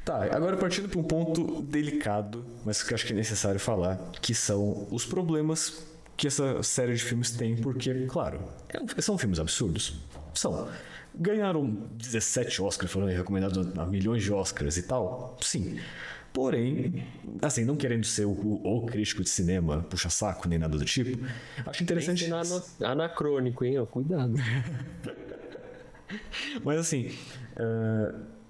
Tá, agora partindo para um ponto delicado, mas que eu acho que é necessário falar, que são os problemas que essa série de filmes tem, porque, claro, são filmes absurdos. São. Ganharam 17 Oscars, foram recomendados a milhões de Oscars e tal. Sim. Porém, assim, não querendo ser o crítico de cinema, puxa-saco, nem nada do tipo, acho interessante. Anacrônico, hein? Ó, cuidado. Mas assim,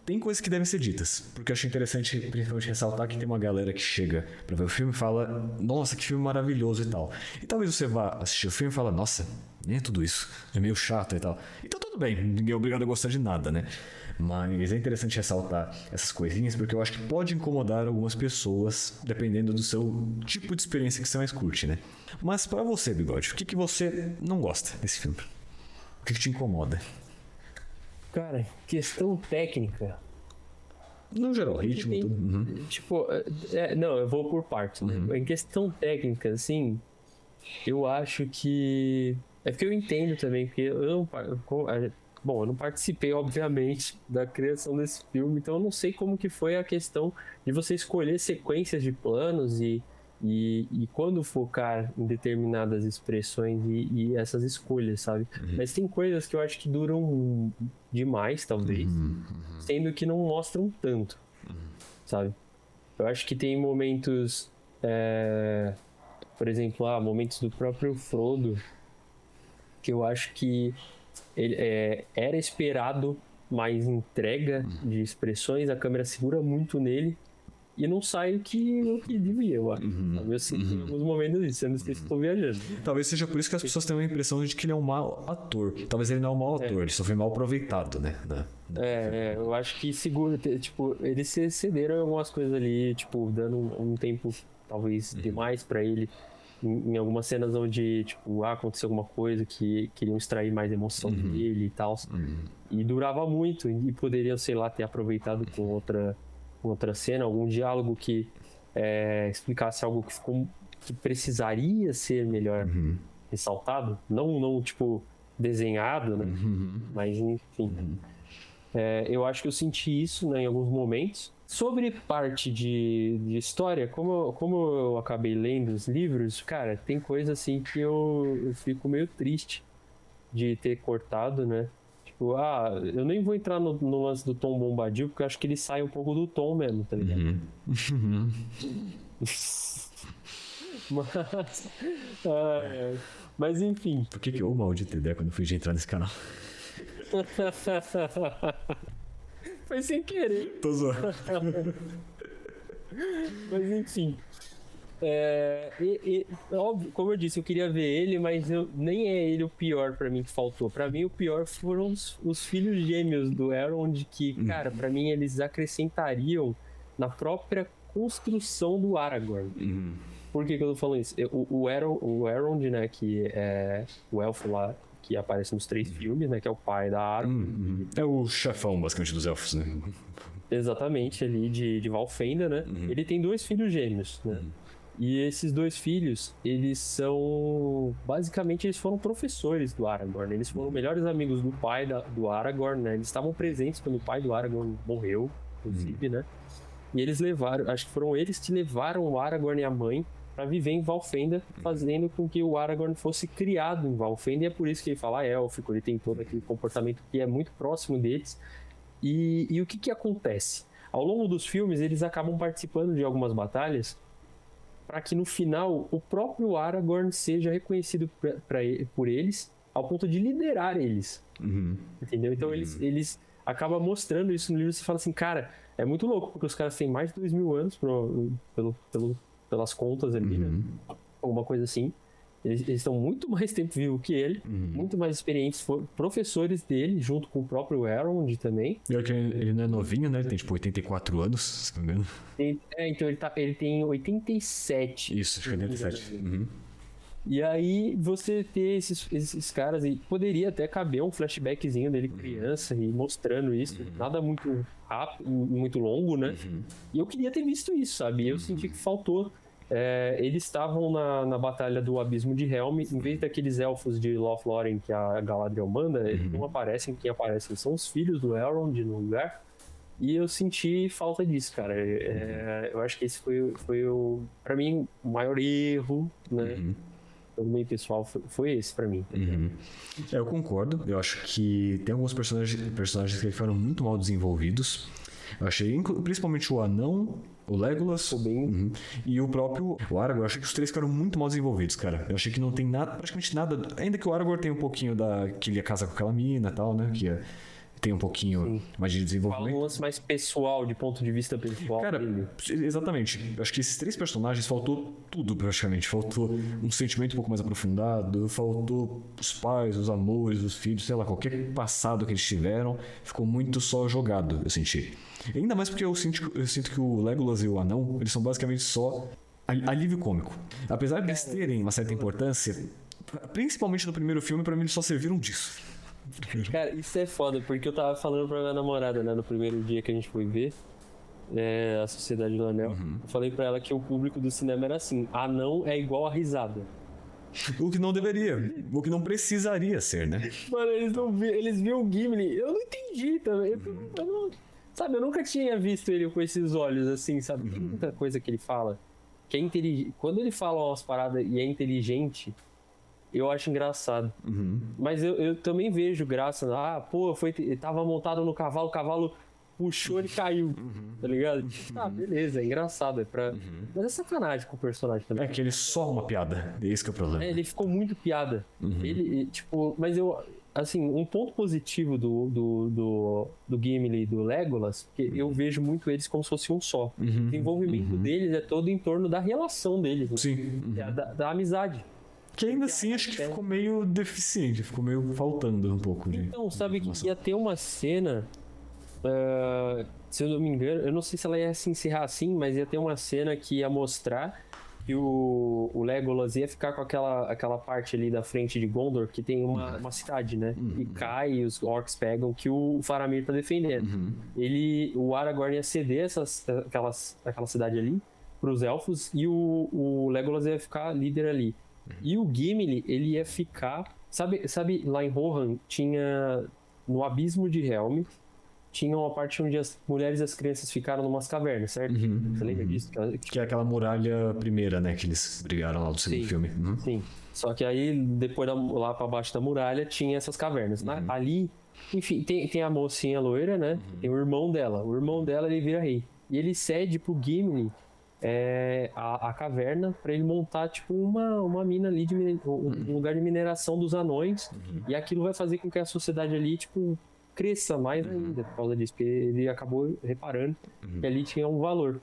tem coisas que devem ser ditas, porque eu acho interessante, principalmente, ressaltar que tem uma galera que chega pra ver o filme e fala: nossa, que filme maravilhoso e tal. E talvez você vá assistir o filme e fala: nossa, nem é tudo isso, é meio chato e tal. Então tudo bem, ninguém é obrigado a gostar de nada, né? Mas é interessante ressaltar essas coisinhas, porque eu acho que pode incomodar algumas pessoas, dependendo do seu tipo de experiência que você mais curte, né? Mas pra você, Bigode, o que você não gosta desse filme? O que te incomoda? Cara, questão técnica. No geral, ritmo, tem, tudo. Uhum. Tipo, não, eu vou por partes, né? Em questão técnica, assim, eu acho que... É porque eu entendo também, porque eu não participei, obviamente, da criação desse filme, então eu não sei como que foi a questão de você escolher sequências de planos e quando focar em determinadas expressões e essas escolhas, sabe? Mas tem coisas que eu acho que duram demais, talvez, sendo que não mostram tanto, sabe? Eu acho que tem momentos, por exemplo, momentos do próprio Frodo, que eu acho que ele, era esperado mais entrega de expressões, a câmera segura muito nele, e não sai o que eu devia, eu acho. Eu senti em alguns momentos isso, eu não sei se estou viajando. Talvez seja por isso que as pessoas têm a impressão de que ele é um mau ator. Talvez ele não é um mau ator, ele só foi mal aproveitado, né? Eu acho que segura, tipo, eles se excederam em algumas coisas ali, tipo, dando um tempo talvez demais pra ele. Em algumas cenas onde, tipo, aconteceu alguma coisa que queriam extrair mais emoção dele e tal. E durava muito, e poderiam, sei lá, ter aproveitado com outra cena, algum diálogo que explicasse algo que precisaria ser melhor ressaltado. Não, tipo, desenhado, né? Mas, enfim. Eu acho que eu senti isso, né, em alguns momentos. Sobre parte de história, como eu acabei lendo os livros, cara, tem coisa assim que eu fico meio triste de ter cortado, né? Tipo, eu nem vou entrar no lance do Tom Bombadil, porque eu acho que ele sai um pouco do tom mesmo, tá ligado? Mas enfim. Por que eu, maldita ideia, quando eu fui de entrar nesse canal? Foi sem querer. Tô zoando. Mas enfim. Óbvio, como eu disse, eu queria ver ele, mas nem é ele o pior pra mim que faltou. Pra mim, o pior foram os filhos gêmeos do Elrond, que, cara, pra mim eles acrescentariam na própria construção do Aragorn. Por que eu tô falando isso? O Elrond, né, que é o elfo lá que aparece nos 3 filmes, né, que é o pai da Aragorn. É o chefão, basicamente, dos elfos, né? Exatamente, ali de Valfenda, né? Ele tem 2 filhos gêmeos, né? E esses 2 filhos, eles são... Basicamente, eles foram professores do Aragorn. Eles foram melhores amigos do pai do Aragorn, né? Eles estavam presentes quando o pai do Aragorn morreu, inclusive, né? E eles levaram... Acho que foram eles que levaram o Aragorn e a mãe para viver em Valfenda, fazendo com que o Aragorn fosse criado em Valfenda. E é por isso que ele fala élfico, ele tem todo aquele comportamento que é muito próximo deles. E o que acontece? Ao longo dos filmes, eles acabam participando de algumas batalhas para que no final o próprio Aragorn seja reconhecido por eles ao ponto de liderar eles. Entendeu? Então eles acabam mostrando isso no livro e você fala assim, cara, é muito louco, porque os caras têm mais de 2.000 anos pelas contas ali, né? Alguma coisa assim. Eles estão muito mais tempo vivos que ele, muito mais experientes, professores dele, junto com o próprio Elrond também. E olha que ele não é novinho, né? Ele tem tipo 84 anos, se não me engano. Então ele tem 87. Isso, acho que é 87. E aí você ter esses caras, e poderia até caber um flashbackzinho dele criança e mostrando isso, nada muito rápido, muito longo, né? E eu queria ter visto isso, sabe? Eu senti que faltou. Eles estavam na batalha do Abismo de Helm, em vez daqueles elfos de Lothlórien que a Galadriel manda, eles não aparecem, quem aparecem são os filhos do Elrond no lugar. E eu senti falta disso, cara. Eu acho que esse foi pra mim, o maior erro, né? No meio pessoal, foi esse pra mim. Eu concordo. Eu acho que tem alguns personagens que foram muito mal desenvolvidos. Eu achei, principalmente o anão, o Legolas e o próprio o Aragorn. Eu achei que os três ficaram muito mal desenvolvidos, cara. Eu achei que não tem nada, praticamente nada. Ainda que o Aragorn tem um pouquinho que ele ia casar com aquela mina e tal, né? Tem um pouquinho mais de desenvolvimento. Fala um lance mais pessoal, de ponto de vista pessoal. Cara, exatamente. Eu acho que esses três personagens faltou tudo, praticamente. Faltou um sentimento um pouco mais aprofundado, faltou os pais, os amores, os filhos, sei lá, qualquer passado que eles tiveram, ficou muito só jogado, eu senti. E ainda mais porque eu sinto que o Legolas e o Anão, eles são basicamente só alívio cômico. Apesar de eles terem uma certa importância, principalmente no primeiro filme, pra mim eles só serviram disso. Cara, isso é foda, porque eu tava falando pra minha namorada, né, no primeiro dia que a gente foi ver A Sociedade do Anel. Eu falei pra ela que o público do cinema era assim: anão é igual a risada. O que não deveria, o que não precisaria ser, né? Mano, eles viram o Gimli, eu não entendi também. Sabe, eu nunca tinha visto ele com esses olhos assim, sabe? Tem muita coisa que ele fala que é inteligente. Quando ele fala umas paradas e é inteligente, eu acho engraçado. Mas eu também vejo graça. Tava montado no cavalo, o cavalo puxou, ele caiu. Tá ligado? Beleza, é engraçado. Mas é sacanagem com o personagem também. É que ele é só uma piada. Esse que é o problema. Ele ficou muito piada. Mas assim, um ponto positivo do Gimli e do Legolas, porque eu vejo muito eles como se fosse um só. O desenvolvimento deles é todo em torno da relação deles. Sim. Da amizade. Que ainda assim acho que ficou meio deficiente, ficou meio faltando um pouco de... Então, sabe que ia ter uma cena, se eu não me engano, eu não sei se ela ia se encerrar assim, mas ia ter uma cena que ia mostrar que o Legolas ia ficar com aquela parte ali da frente de Gondor, que tem uma cidade, né? E cai, e os orcs pegam, que o Faramir tá defendendo. O Aragorn ia ceder aquela cidade ali pros elfos, e o Legolas ia ficar líder ali. E o Gimli, ele ia ficar... Sabe lá em Rohan, tinha... No abismo de Helm, tinha uma parte onde as mulheres e as crianças ficaram numas cavernas, certo? Você lembra disso? Que é aquela muralha primeira, né? Que eles brigaram lá do segundo filme. Sim. Só que aí, depois lá pra baixo da muralha, tinha essas cavernas. Ali, enfim, tem a mocinha loira, né? Tem o irmão dela. O irmão dela, ele vira rei. E ele cede pro Gimli... a caverna para ele montar tipo uma mina ali um lugar de mineração dos anões, e aquilo vai fazer com que a sociedade ali tipo cresça mais ainda por causa disso, porque ele acabou reparando que ali tinha um valor.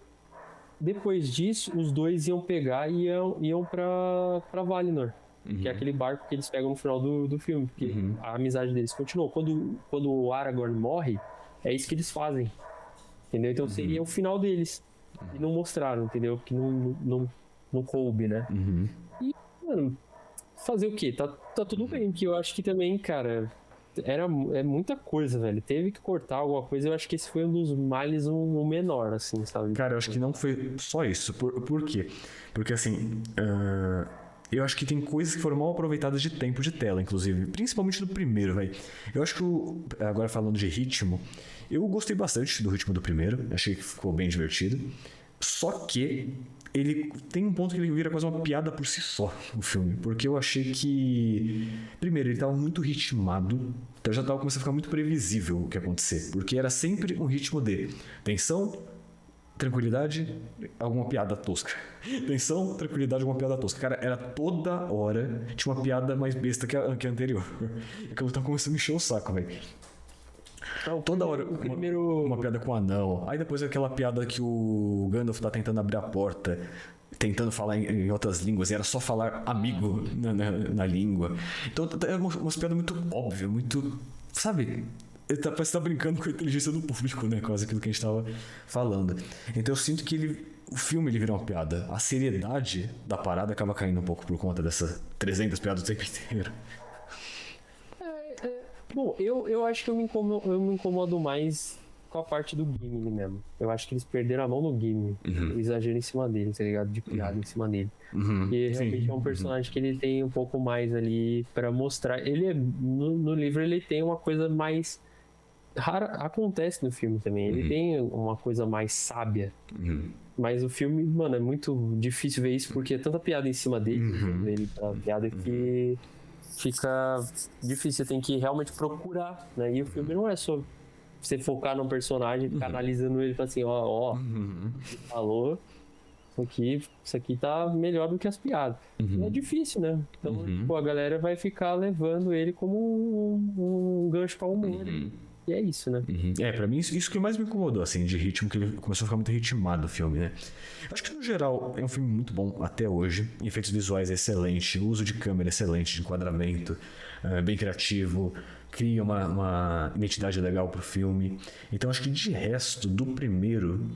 Depois disso, os dois iam pegar e iam para Valinor, que é aquele barco que eles pegam no final do filme, porque a amizade deles continuou. Quando o Aragorn morre, é isso que eles fazem, entendeu? Então seria o final deles. E não mostraram, entendeu? Porque não coube, né? E, mano, fazer o quê? Tá tudo bem, porque eu acho que também, cara, é muita coisa, velho. Teve que cortar alguma coisa, eu acho que esse foi um dos males o menor, assim, sabe? Cara, eu acho que não foi só isso. Por quê? Porque, assim, eu acho que tem coisas que foram mal aproveitadas de tempo de tela, inclusive. Principalmente no primeiro, velho. Eu acho que, agora falando de ritmo, eu gostei bastante do ritmo do primeiro. Achei que ficou bem divertido. Só que ele tem um ponto que ele vira quase uma piada por si só, o filme. Porque eu achei que... Primeiro, ele tava muito ritmado. Então já tava começando a ficar muito previsível o que ia acontecer. Porque era sempre um ritmo de tensão, tranquilidade, alguma piada tosca. Tensão, tranquilidade, alguma piada tosca. Cara, era toda hora. Tinha uma piada mais besta que a anterior. É que eu tava começando a encher o saco, velho. Toda hora uma piada com o anão. Aí depois aquela piada que o Gandalf tá tentando abrir a porta, tentando falar em outras línguas, e era só falar amigo na língua. Então é uma piada muito óbvia, muito... Sabe? Parece que tá brincando com a inteligência do público, né? Quase aquilo que a gente tava falando. Então eu sinto que o filme ele vira uma piada. A seriedade da parada acaba caindo um pouco por conta dessas 300 piadas o tempo inteiro. Bom, eu acho que eu me incomodo mais com a parte do Gimli mesmo. Eu acho que eles perderam a mão no Gimli. O exagero em cima dele, tá ligado? De piada em cima dele. E realmente é um personagem que ele tem um pouco mais ali pra mostrar. Ele no livro ele tem uma coisa mais acontece no filme também. Ele tem uma coisa mais sábia. Mas o filme, mano, é muito difícil ver isso porque é tanta piada em cima dele, ele tá piada que fica difícil. Você tem que realmente procurar, né? E o filme não é só você focar num personagem, ficar analisando ele e falar assim, ó, ele falou, isso aqui tá melhor do que as piadas. E é difícil, né? Então, tipo, a galera vai ficar levando ele como um gancho pra humor. E é isso, né? Pra mim, isso que mais me incomodou, assim, de ritmo, que ele começou a ficar muito ritmado o filme, né? Acho que, no geral, é um filme muito bom até hoje. Efeitos visuais excelente, uso de câmera excelente, de enquadramento, bem criativo, cria uma identidade legal pro filme. Então, acho que, de resto, do primeiro...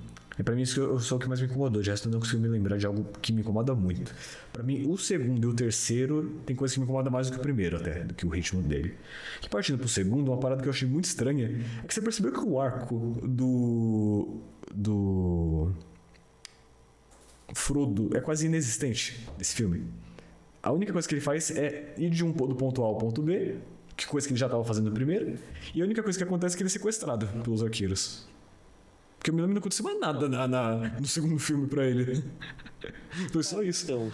Pra mim, isso é o que mais me incomodou. De resto, eu não consigo me lembrar de algo que me incomoda muito. Pra mim, o segundo e o terceiro tem coisa que me incomoda mais do que o primeiro, até, do que o ritmo dele. E partindo pro segundo, uma parada que eu achei muito estranha é que você percebeu que o arco do Frodo é quase inexistente nesse filme. A única coisa que ele faz é ir do ponto A ao ponto B, que coisa que ele já estava fazendo no primeiro, e a única coisa que acontece é que ele é sequestrado pelos arqueiros. Porque eu me lembro que não aconteceu mais nada no segundo filme pra ele. Foi só isso. Então,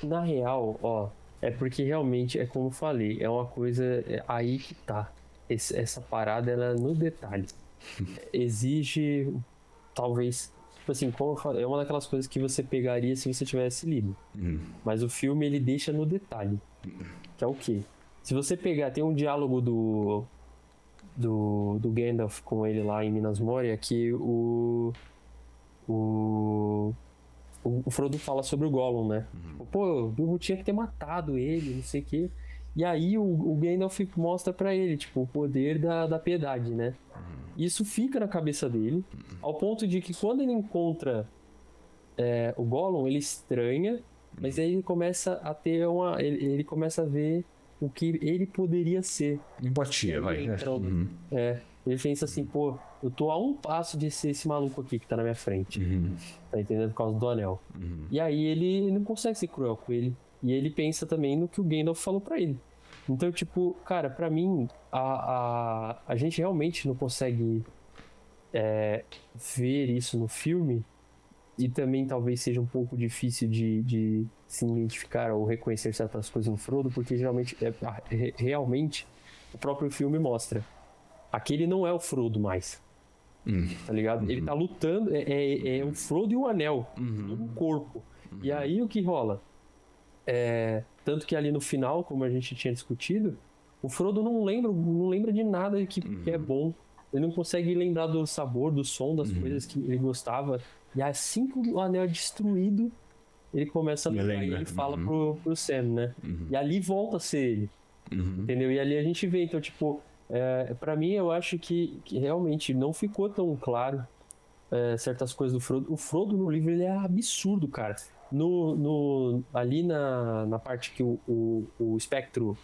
na real, é porque realmente, é como eu falei, é uma coisa aí que tá. Essa parada, ela é no detalhe. Exige, talvez, tipo assim, como eu falei, é uma daquelas coisas que você pegaria se você tivesse lido. Mas o filme, ele deixa no detalhe. Que é o quê? Se você pegar, tem um diálogo do Gandalf com ele lá em Minas Moria, que o Frodo fala sobre o Gollum, né? Pô, eu tinha que ter matado ele, não sei o quê. E aí o Gandalf mostra pra ele, tipo, o poder da piedade, né? Isso fica na cabeça dele, ao ponto de que quando ele encontra o Gollum, ele estranha, mas aí ele começa a ter ele começa a ver o que ele poderia ser. Empatia, vai. Ele pensa assim, pô, eu tô a um passo de ser esse maluco aqui que tá na minha frente. Tá entendendo? Por causa do anel. E aí ele não consegue ser cruel com ele. E ele pensa também no que o Gandalf falou pra ele. Então, tipo, cara, pra mim, a gente realmente não consegue ver isso no filme. E também talvez seja um pouco difícil de se identificar ou reconhecer certas coisas no Frodo, porque geralmente, realmente, o próprio filme mostra. Aquele não é o Frodo mais. Tá ligado? Ele tá lutando, é o Frodo e o Anel, no corpo. E aí o que rola? Tanto que ali no final, como a gente tinha discutido, o Frodo não lembra de nada que é bom. Ele não consegue lembrar do sabor, do som, das coisas que ele gostava. E assim que o anel é destruído, ele começa a lembrar. E ele fala pro Sam, né? E ali volta a ser ele. Entendeu? E ali a gente vê, então, tipo, pra mim eu acho que realmente não ficou tão claro certas coisas do Frodo. O Frodo no livro, ele é absurdo, cara. Ali na parte que o espectro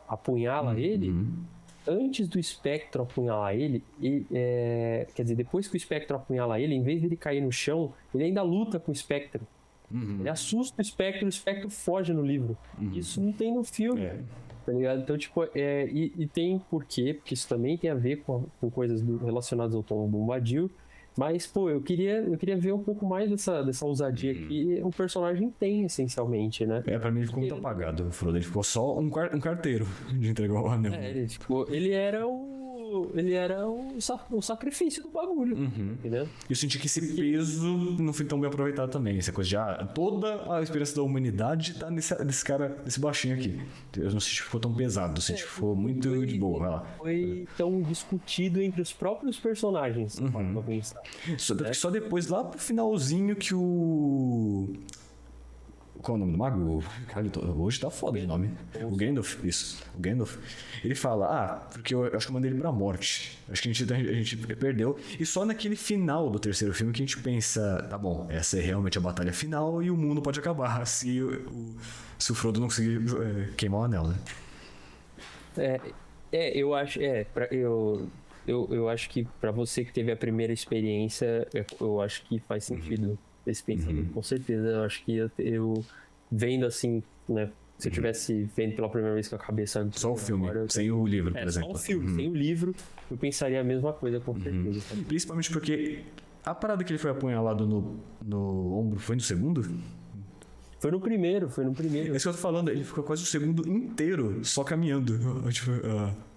apunhala ele, antes do espectro apunhalar ele, quer dizer, depois que o espectro apunhala ele, em vez de ele cair no chão, ele ainda luta com o espectro. Ele assusta o espectro foge no livro. Isso não tem no filme. Tá ligado? Então, tipo, e tem porquê, porque isso também tem a ver com coisas relacionadas ao Tom Bombadil. Mas, pô, eu queria ver um pouco mais dessa ousadia que o personagem tem, essencialmente, né? Pra mim ele ficou muito apagado, o Frodo. Ele ficou só um carteiro de entregar o anel. Ele era o sacrifício do bagulho, entendeu? Eu senti que esse peso não foi tão bem aproveitado também. Essa coisa de toda a experiência da humanidade tá nesse cara, nesse baixinho aqui. Eu não senti que ficou tão pesado, eu senti que ficou muito de boa. Vai lá. Foi tão discutido entre os próprios personagens, pra pensar. Só depois, lá pro finalzinho, que o... Qual é o nome do mago? Caralho, hoje tá foda de nome. O Gandalf, isso. O Gandalf. Ele fala, porque eu acho que eu mandei ele pra morte. Acho que a gente perdeu. E só naquele final do terceiro filme que a gente pensa, tá bom, essa é realmente a batalha final e o mundo pode acabar se o Frodo não conseguir queimar o anel, né? Eu acho... Eu acho que pra você que teve a primeira experiência, eu acho que faz sentido esse pensamento, com certeza. Eu acho que eu vendo assim, né, Se eu tivesse vendo pela primeira vez com a cabeça... Só o filme, agora, sem o livro, por exemplo. Só o filme, sem o livro, eu pensaria a mesma coisa, com certeza. Principalmente porque a parada que ele foi apunhalado no ombro foi no segundo? Foi no primeiro. É isso que eu tô falando, ele ficou quase o segundo inteiro só caminhando tipo,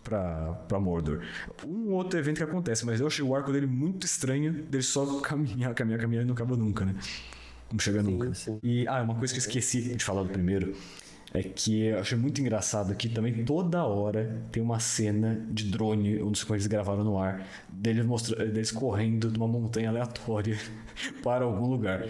pra Mordor. Um outro evento que acontece, mas eu achei o arco dele muito estranho, dele só caminhar e não acaba nunca, né? Não chega nunca. Sim. E, uma coisa que eu esqueci de falar do primeiro é que eu achei muito engraçado que também toda hora tem uma cena de drone, ou não sei como eles gravaram no ar, deles correndo de uma montanha aleatória para algum lugar.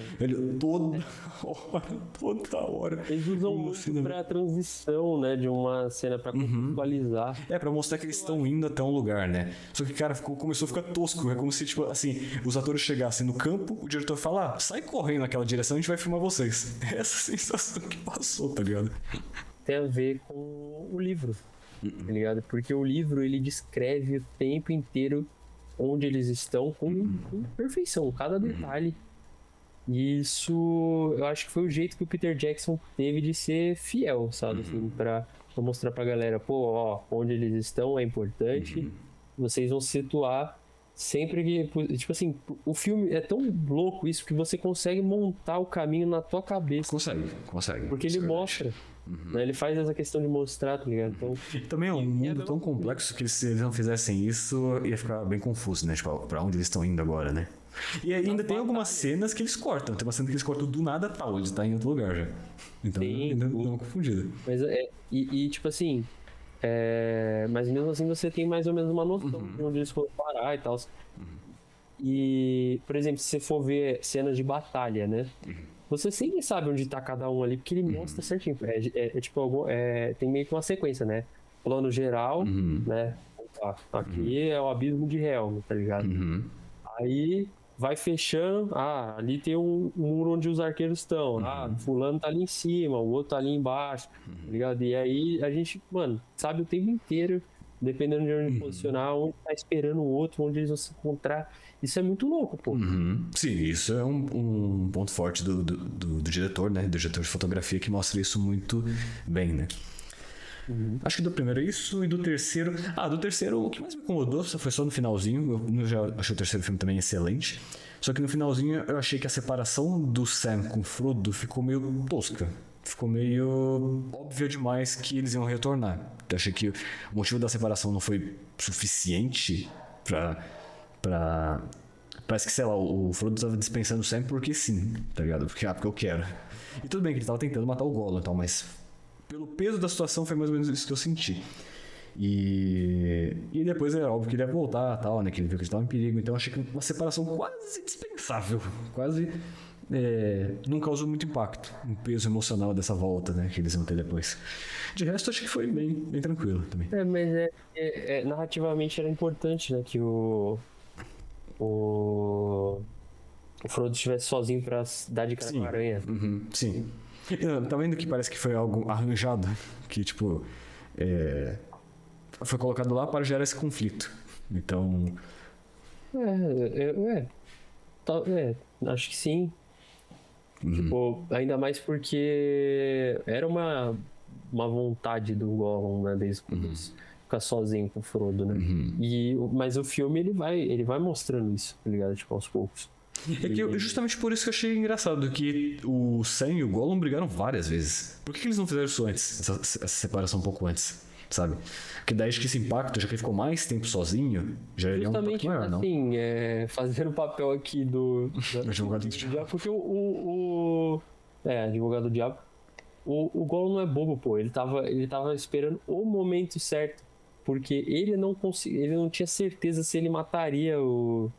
Toda hora. Eles usam muito pra transição, né, de uma cena pra contextualizar. Pra mostrar que eles estão indo até um lugar, né? Só que, cara, começou a ficar tosco. É como se, tipo, assim, os atores chegassem no campo, o diretor falar, sai correndo naquela direção, a gente vai filmar vocês. Essa sensação que passou, tá ligado? Tem a ver com o livro, tá ligado? Porque o livro, ele descreve o tempo inteiro onde eles estão com perfeição, cada detalhe. E isso, eu acho que foi o jeito que o Peter Jackson teve de ser fiel, sabe? Assim, pra mostrar pra galera, onde eles estão é importante, vocês vão se situar sempre que... Tipo assim, o filme é tão louco isso que você consegue montar o caminho na tua cabeça. Consegue. Porque ele mostra. Né? Ele faz essa questão de mostrar, tá ligado? Então, também é um mundo tão complexo que se eles não fizessem isso, ia ficar bem confuso, né? Tipo, pra onde eles estão indo agora, né? E ainda tem algumas cenas que eles cortam. Tem uma cena que eles cortam do nada tal, ele tá em outro lugar já. Então ainda dá uma confundida. Mas tipo assim, mas mesmo assim você tem mais ou menos uma noção de onde eles foram parar e tal. E, por exemplo, se você for ver cenas de batalha, né? Você sempre sabe onde tá cada um ali, porque ele mostra certinho. Tem meio que uma sequência, né? Plano geral, né? Aqui é o abismo de Helm, tá ligado? Aí vai fechando, ali tem um muro onde os arqueiros estão, fulano tá ali em cima, o outro tá ali embaixo, tá ligado? E aí a gente, mano, sabe o tempo inteiro, dependendo de onde posicionar, onde tá esperando o outro, onde eles vão se encontrar. Isso é muito louco, pô. Sim, isso é um ponto forte do diretor, né? Do diretor de fotografia que mostra isso muito bem, né? Acho que do primeiro é isso, e do terceiro... do terceiro, o que mais me incomodou foi só no finalzinho. Eu já achei o terceiro filme também excelente. Só que no finalzinho eu achei que a separação do Sam com o Frodo ficou meio tosca. Ficou meio óbvio demais que eles iam retornar. Eu achei que o motivo da separação não foi suficiente pra... Parece que, sei lá, o Frodo tava dispensando o Sam porque sim, tá ligado? Porque eu quero. E tudo bem que ele tava tentando matar o Gollum e tal, mas... Pelo peso da situação foi mais ou menos isso que eu senti. E depois é óbvio que ele ia voltar, tal, né? Que ele viu que ele estava em perigo. Então eu achei que uma separação quase dispensável. Quase não causou muito impacto. Um peso emocional dessa volta, né? Que eles iam ter depois. De resto, acho que foi bem tranquilo também. Mas narrativamente era importante, né? Que o Frodo estivesse sozinho pra dar de cara com a aranha. Sim. Tá vendo que parece que foi algo arranjado? Que, tipo, foi colocado lá para gerar esse conflito. Então... acho que sim. Tipo, ainda mais porque era uma vontade do Gollum, né? Desde o começo. Ficar sozinho com o Frodo, né? Mas o filme, ele vai mostrando isso, tá ligado? Tipo, aos poucos. É que justamente por isso que eu achei engraçado que o Sam e o Gollum brigaram várias vezes. Por que eles não fizeram isso antes? Essa separação um pouco antes, sabe? Porque daí acho que esse impacto, já que ele ficou mais tempo sozinho, já é um impacto maior, não? Assim, fazer o papel aqui do advogado do diabo. Porque advogado do diabo. O Gollum não é bobo, pô. Ele tava esperando o momento certo. Porque ele não tinha certeza se ele mataria o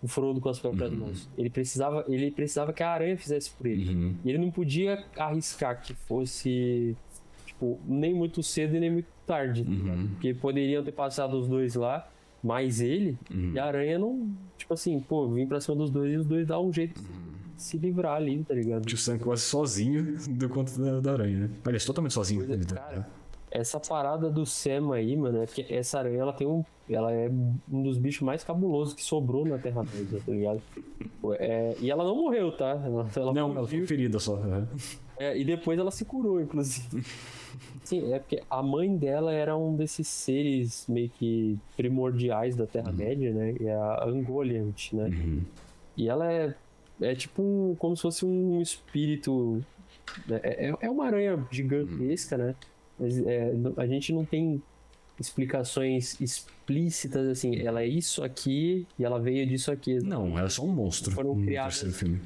Frodo com as próprias mãos. Ele precisava que a aranha fizesse por ele. E ele não podia arriscar que fosse, tipo, nem muito cedo e nem muito tarde. Porque poderiam ter passado os dois lá, mais ele, e a aranha não, tipo assim, vim pra cima dos dois e os dois dá um jeito de se livrar ali, tá ligado? O Sam quase sozinho deu conta da aranha, né? Aliás, totalmente sozinho. Cara, essa parada do Sam aí, mano, é porque essa aranha, ela é um dos bichos mais cabulosos que sobrou na Terra-média, tá ligado? E ela não morreu, tá? Ela ficou ferida só. E depois ela se curou, inclusive. Sim, é porque a mãe dela era um desses seres meio que primordiais da Terra-média, né? E a Ungoliant, né? E ela é tipo como se fosse um espírito. É uma aranha gigantesca, né? Mas a gente não tem explicações explícitas, assim, ela é isso aqui e ela veio disso aqui. Não, ela é só um monstro no terceiro filme.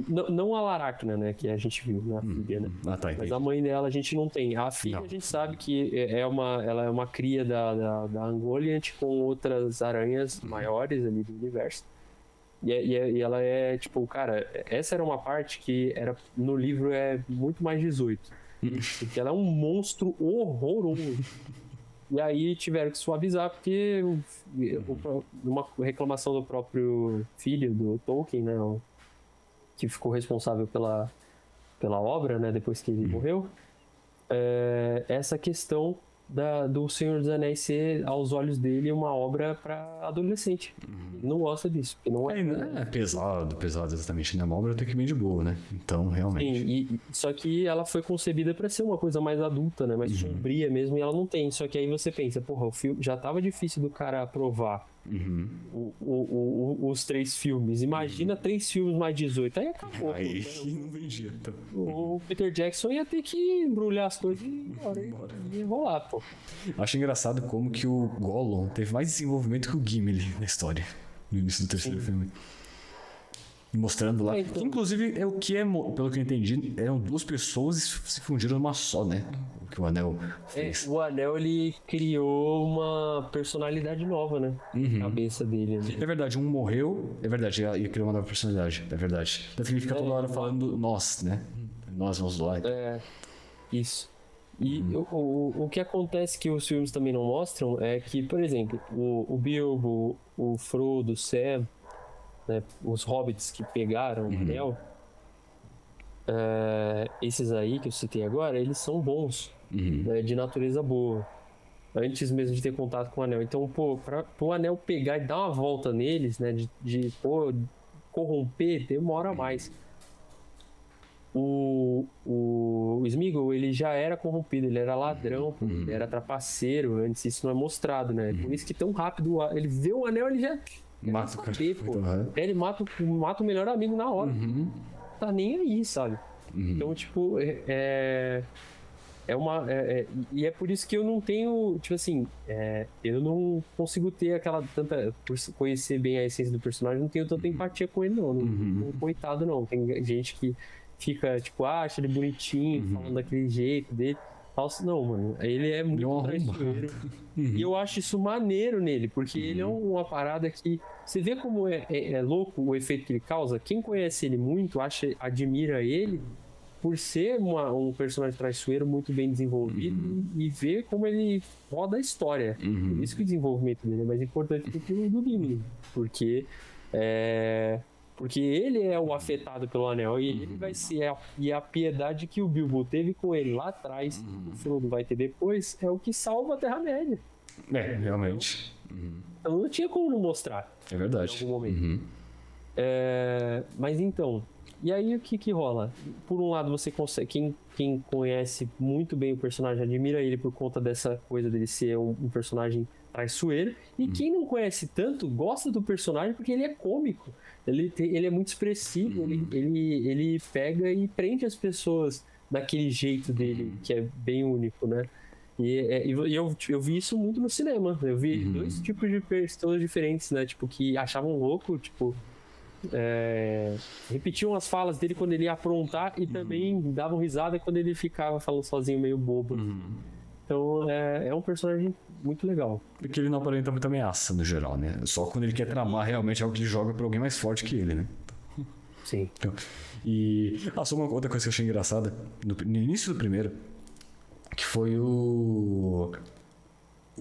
Não a Laracna, né, que a gente viu na filha, né? Tá, mas a mãe dela a gente não tem. A filha a gente sabe que ela é uma cria da Ungoliant com outras aranhas maiores ali do universo. E ela é, tipo, cara, essa era uma parte que no livro é muito mais 18. Porque ela é um monstro horroroso. E aí tiveram que suavizar, porque uma reclamação do próprio filho do Tolkien, né, que ficou responsável pela obra, né, depois que ele morreu, essa questão do Senhor dos Anéis ser, aos olhos dele, uma obra para adolescente. Ele não gosta disso, porque não é pesado exatamente, né? Uma obra até que bem de boa, né? Então, realmente. Sim, só que ela foi concebida para ser uma coisa mais adulta, né? Mais sombria mesmo, e ela não tem. Só que aí você pensa, porra, o filme já tava difícil do cara aprovar os 3 filmes. Imagina 3 filmes mais 18. Aí acabou. Aí não vendia. Então. O Peter Jackson ia ter que embrulhar as coisas e ir embora. E rolar, pô. Acho engraçado como que o Gollum teve mais desenvolvimento que o Gimli na história. No início do terceiro filme. Mostrando lá. Então. Que, inclusive, pelo que eu entendi, eram 2 pessoas e se fundiram numa só, né? O que o Anel fez. O Anel, ele criou uma personalidade nova, né? Na cabeça dele. Né? É verdade, um morreu. É verdade, ia criar uma nova personalidade. É verdade. Tanto que ele fica toda hora falando nós, né? Nós vamos lá. Isso. E o que acontece que os filmes também não mostram é que, por exemplo, o Bilbo, o Frodo, o Sam, né, os hobbits que pegaram o anel, esses aí que eu citei agora, eles são bons, né, de natureza boa, antes mesmo de ter contato com o anel. Então, para o anel pegar e dar uma volta neles, né, de corromper, demora mais. O Sméagol, ele já era corrompido, ele era ladrão, ele era trapaceiro antes, isso não é mostrado, né? Por isso que tão rápido ele vê o anel, ele já mata o cara. Ele mata o melhor amigo na hora. Tá nem aí, sabe? Então, tipo, e é por isso que eu não tenho, tipo assim, eu não consigo ter por conhecer bem a essência do personagem, não tenho tanta empatia com ele, não. Coitado, não. Tem gente que fica, tipo, acha ele bonitinho, falando daquele jeito dele. Não, mano, ele é muito traiçoeiro. E eu acho isso maneiro nele, porque ele é uma parada que... Você vê como é louco o efeito que ele causa? Quem conhece ele muito, admira ele por ser um personagem traiçoeiro muito bem desenvolvido e ver como ele roda a história. Por isso que o desenvolvimento dele é mais importante do que o do Gimli. Porque ele é o afetado pelo anel e ele vai ser a piedade que o Bilbo teve com ele lá atrás, o Frodo vai ter depois, é o que salva a Terra-média. Realmente. Então não tinha como não mostrar. É verdade. Em algum momento. Mas então, e aí o que rola? Por um lado você consegue, quem conhece muito bem o personagem admira ele por conta dessa coisa dele ser um personagem traiçoeiro, e quem não conhece tanto gosta do personagem porque ele é cômico. Ele é muito expressivo, ele pega e prende as pessoas daquele jeito dele, que é bem único, né? E eu vi isso muito no cinema. Eu vi 2 tipos de pessoas diferentes, né? Tipo, que achavam louco, tipo... repetiam as falas dele quando ele ia aprontar e também davam risada quando ele ficava falando sozinho, meio bobo. Então, é um personagem muito legal. Porque ele não aparenta muita ameaça, no geral, né? Só quando ele quer tramar, realmente é algo que ele joga pra alguém mais forte que ele, né? Sim. Então, só uma outra coisa que eu achei engraçada, no início do primeiro, que foi o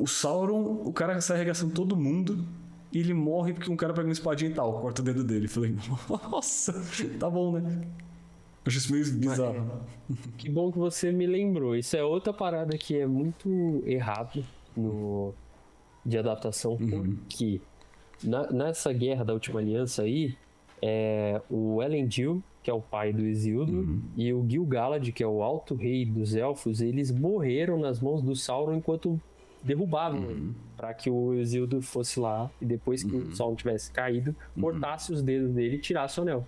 Sauron, o cara sai arregaçando todo mundo e ele morre porque um cara pega uma espadinha e tal, corta o dedo dele. Falei, nossa, tá bom, né? acho isso meio bizarro. Que bom que você me lembrou. Isso é outra parada que é muito errado de adaptação, porque nessa guerra da Última Aliança aí, o Elendil, que é o pai do Isildur, e o Gil-galad, que é o Alto Rei dos Elfos, eles morreram nas mãos do Sauron enquanto derrubavam ele, para que o Isildur fosse lá e depois que o Sauron tivesse caído, cortasse os dedos dele e tirasse o anel.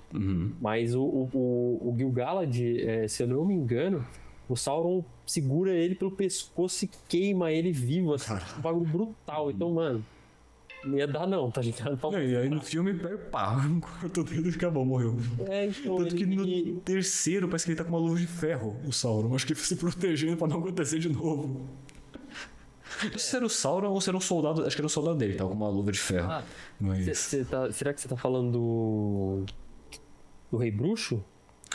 Mas o Gil-galad, se eu não me engano, o Sauron segura ele pelo pescoço e queima ele vivo, assim, um bagulho brutal. Então, mano, não ia dar não, tá ligado? E aí no filme, pá, cortou o dedo e acabou, morreu. Então Tanto que no terceiro parece que ele tá com uma luva de ferro, o Sauron. Acho que ele se protegendo pra não acontecer de novo. Não sei se era o Sauron ou se era um soldado. Acho que era o soldado dele, tava com uma luva de ferro. Será que você tá falando do Rei Bruxo?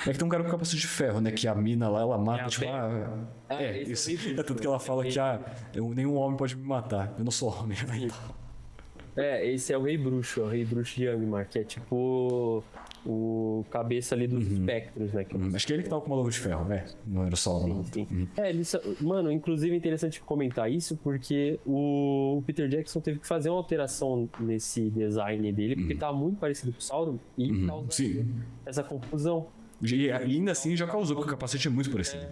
É que tem um cara com capacete de ferro, né? Que a mina lá, ela mata, tipo, isso. É tanto que ela fala que, nenhum homem pode me matar. Eu não sou homem. Esse é o Rei Bruxo, é o Rei Bruxo de Angmar, que é tipo o cabeça ali dos espectros, né? Acho que ele que tava com uma luva de ferro, não era o Sauron. Sim. Mano, inclusive é interessante comentar isso, porque o Peter Jackson teve que fazer uma alteração nesse design dele, porque ele tava muito parecido com o Sauron e causou essa confusão. E ainda assim já causou, porque o capacete é muito parecido.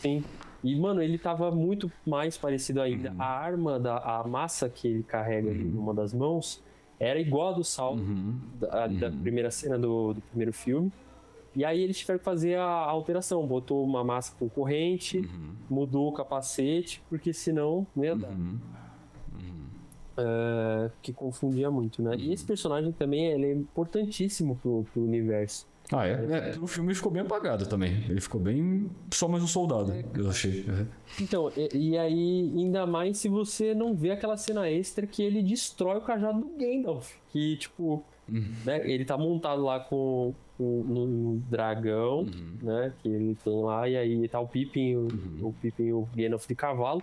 Sim. E, mano, ele tava muito mais parecido ainda. A arma, a massa que ele carrega ali numa das mãos, era igual a do Sauron, da primeira cena do primeiro filme. E aí eles tiveram que fazer a alteração. Botou uma massa com corrente, mudou o capacete, porque senão não ia dar. Que confundia muito, né? E esse personagem também ele é importantíssimo pro universo. O filme ficou bem apagado também. Ele ficou bem... Só mais um soldado, eu achei. Então, e aí, ainda mais se você não vê aquela cena extra que ele destrói o cajado do Gandalf. Que, tipo, né, ele tá montado lá no dragão, né? Que ele tem lá, e aí tá o Pippin, o Pippin e o Gandalf de cavalo.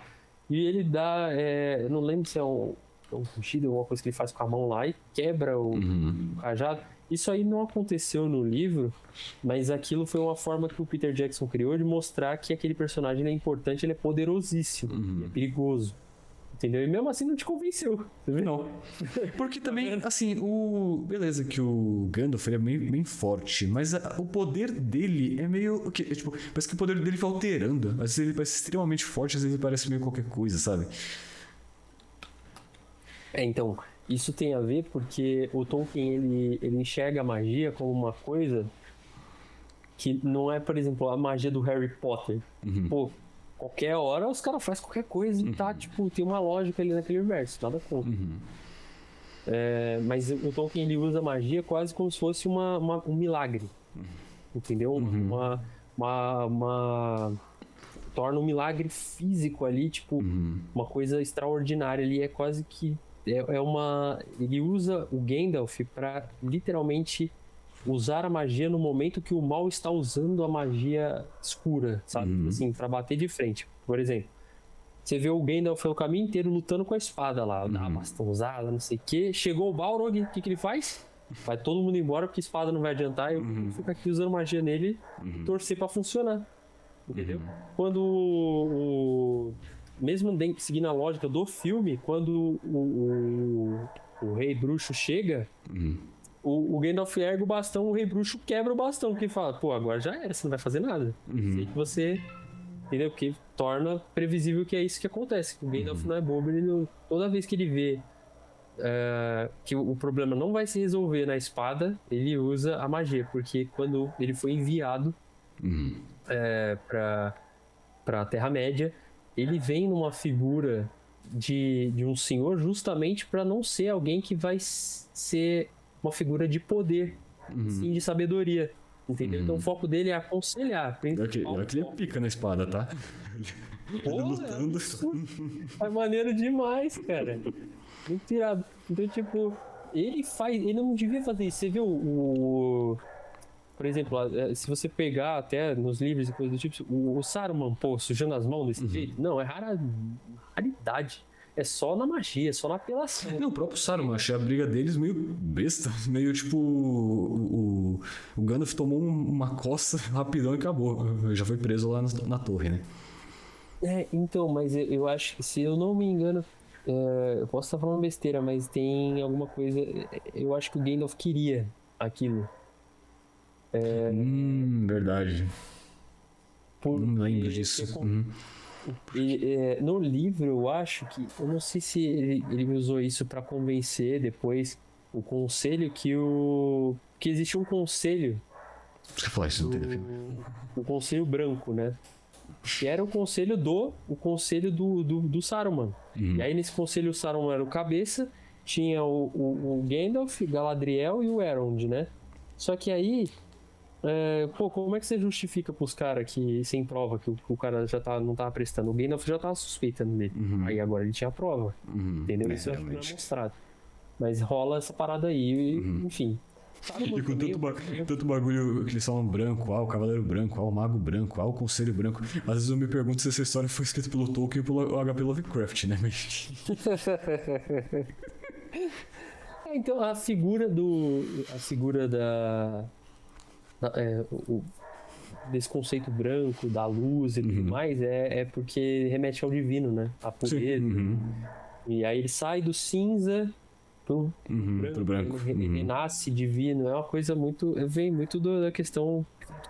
E ele dá... eu não lembro se é um rugido, alguma coisa que ele faz com a mão lá e quebra o cajado. Isso aí não aconteceu no livro, mas aquilo foi uma forma que o Peter Jackson criou de mostrar que aquele personagem é importante, ele é poderosíssimo, é perigoso. Entendeu? E mesmo assim não te convenceu. Não. Porque também, assim, beleza que o Gandalf ele é bem forte, mas o poder dele é meio... tipo, parece que o poder dele vai alterando. Às vezes ele parece extremamente forte, às vezes ele parece meio qualquer coisa, sabe? Então... Isso tem a ver porque o Tolkien ele enxerga a magia como uma coisa que não é, por exemplo, a magia do Harry Potter. Pô, qualquer hora os caras fazem qualquer coisa e tá, tipo, tem uma lógica ali naquele universo, nada contra. Mas o Tolkien ele usa a magia quase como se fosse um milagre. Entendeu? Torna um milagre físico ali, tipo, uma coisa extraordinária ali, é quase que ele usa o Gandalf para literalmente usar a magia no momento que o mal está usando a magia escura, sabe? Assim, para bater de frente. Por exemplo, você vê o Gandalf o caminho inteiro lutando com a espada lá, dá uma bastãozada, não sei o que. Chegou o Balrog, o que ele faz? Vai todo mundo embora porque a espada não vai adiantar. Eu fico aqui usando magia nele e torcer para funcionar. Entendeu? Quando mesmo seguindo a lógica do filme, quando o Rei Bruxo chega, o Gandalf ergue o bastão, o Rei Bruxo quebra o bastão, porque fala, pô, agora já era, você não vai fazer nada. Sei que você... Entendeu? Porque torna previsível que é isso que acontece. Que o Gandalf não é bobo, toda vez que ele vê que o problema não vai se resolver na espada, ele usa a magia, porque quando ele foi enviado pra Terra-média, ele vem numa figura de um senhor justamente para não ser alguém que vai ser uma figura de poder, sim de sabedoria, entendeu? Então o foco dele é aconselhar. Olha que ele pica na espada, tá? Pô, lutando. É maneiro demais, cara. Muito tirado. Então, tipo, ele não devia fazer isso. Você viu por exemplo, se você pegar até nos livros e coisas do tipo, o Saruman, pô, sujando as mãos desse jeito, não, é raridade. É só na magia, é só na apelação. Não, o próprio Saruman, achei a briga deles meio besta, meio tipo O Gandalf tomou uma coça rapidão e acabou. Já foi preso lá na torre, né? Então, mas eu acho que, se eu não me engano, eu posso estar falando besteira, mas tem alguma coisa. Eu acho que o Gandalf queria aquilo. Verdade. Não lembro disso. No livro, eu acho que. Eu não sei se ele usou isso pra convencer depois o conselho que existe um conselho. Você falar isso no filme. O conselho branco, né? Que era o conselho do Saruman. E aí nesse conselho o Saruman era o cabeça, tinha o Gandalf, Galadriel e o Elrond, né? Só que aí, como é que você justifica pros caras que sem prova que o cara não tava prestando? O Gandalf já tava suspeitando dele. Aí agora ele tinha a prova. Entendeu? Isso eu acho que não é mostrado. Mas rola essa parada aí, enfim. E com tanto bagulho que eles falam branco, o Cavaleiro Branco, o Mago Branco, o Conselho Branco. Às vezes eu me pergunto se essa história foi escrita pelo Tolkien ou pelo H.P. Lovecraft, né? Então a figura desse conceito branco, da luz e tudo mais, é porque remete ao divino, né? A poder. E aí ele sai do cinza pro branco. Ele renasce divino. É uma coisa muito. Vem muito da questão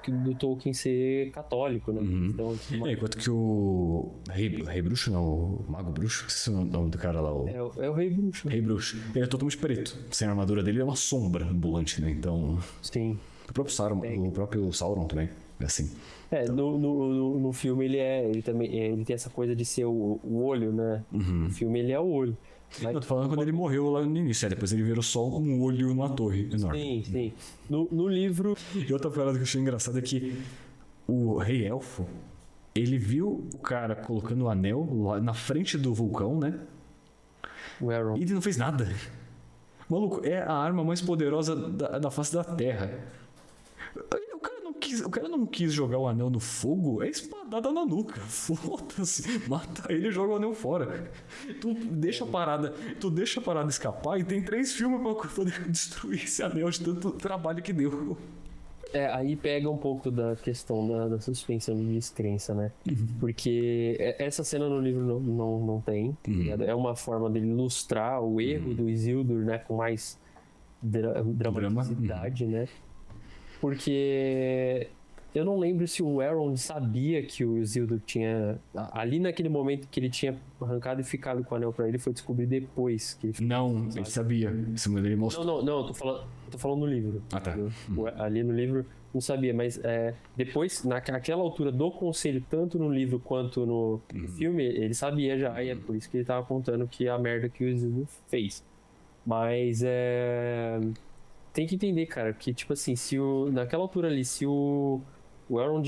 do Tolkien ser católico, né? Então, enquanto que o Rei Bruxo, não, o Mago Bruxo, que é o nome do cara lá. É o Rei Bruxo. Rei Bruxo. Ele é totalmente preto. Sem a armadura dele, é uma sombra ambulante, né? Então. Sim. O próprio Sauron também. É assim. No filme ele tem essa coisa de ser o olho, né? No filme ele é o olho. Mas eu tô falando quando ele morreu lá no início, depois ele virou só um olho numa torre enorme. Sim. No livro... E outra parada que eu achei engraçada é que o Rei Elfo, ele viu o cara colocando o anel lá na frente do vulcão, né? O Elrond. E ele não fez nada. Maluco, é a arma mais poderosa da face da Terra. O cara não quis jogar o anel no fogo, é espadada na nuca. Foda-se, mata ele e joga o anel fora. Tu deixa a parada escapar e tem 3 filmes pra poder destruir esse anel de tanto trabalho que deu. Aí pega um pouco da questão da suspensão de descrença, né? Porque essa cena no livro não tem. É uma forma de ilustrar o erro do Isildur, né? Com mais dramaticidade, né? Porque eu não lembro se o Elrond sabia que o Isildur tinha... Ali naquele momento que ele tinha arrancado e ficado com o anel pra ele, foi descobrir depois que ele ficou, não, ele sabia. Esse modelo ele mostrou. Não, tô falando no livro. Ah, tá. Ali no livro não sabia, mas depois, naquela altura do conselho, tanto no livro quanto no filme, ele sabia já, e é por isso que ele tava contando que a merda que o Isildur fez. Mas tem que entender, cara, que tipo assim, naquela altura ali, se o Elrond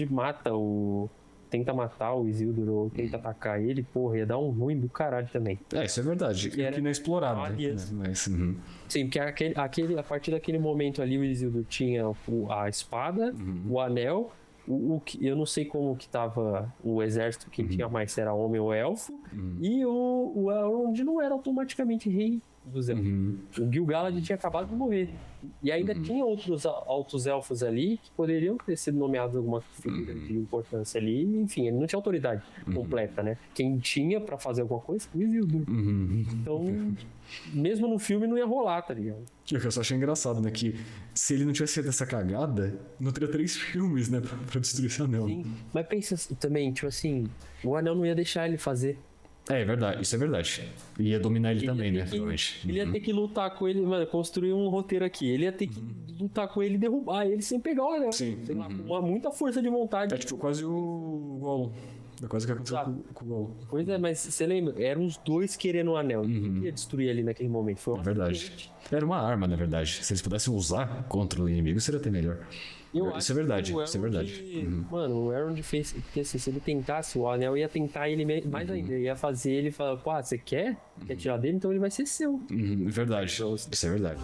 tenta matar o Isildur ou tenta atacar ele, porra, ia dar um ruim do caralho também. Isso é verdade. E que não é explorado, né? Mas, Sim, porque a partir daquele momento ali, o Isildur tinha a espada, o anel, eu não sei como que tava o exército, quem tinha mais, se era homem ou elfo, e o Elrond não era automaticamente rei dos elfos. O Gil-galad tinha acabado de morrer. E ainda tinha outros altos elfos ali que poderiam ter sido nomeados alguma figura de importância ali. Enfim, ele não tinha autoridade completa, né? Quem tinha pra fazer alguma coisa foi o Isildur. Então, mesmo no filme não ia rolar, tá ligado? Que eu só achei engraçado, né? Que se ele não tivesse feito essa cagada, não teria 3 filmes, né? Pra destruir esse anel. Sim, mas pensa também, tipo assim, o anel não ia deixar ele fazer. É verdade, isso é verdade. Ia dominar ele também, né? Ele ia ter que lutar com ele, mano, construir um roteiro aqui. Ele ia ter que lutar com ele e derrubar ele sem pegar o anel. Sim. Sei lá, com muita força de vontade. É tipo quase o Gollum. É quase o que aconteceu com o Gollum. Pois é, mas você lembra? Eram os dois querendo o anel. Ele ia destruir ali naquele momento. Foi verdade. Era uma arma, na verdade. Se eles pudessem usar contra o inimigo, seria até melhor. Isso é verdade, isso é verdade. Mano, o Elrond fez... Porque assim, se ele tentasse o anel, ia tentar ele mais ainda. Ia fazer ele falar, pô, você quer? Quer tirar dele? Então ele vai ser seu. Verdade, isso é verdade.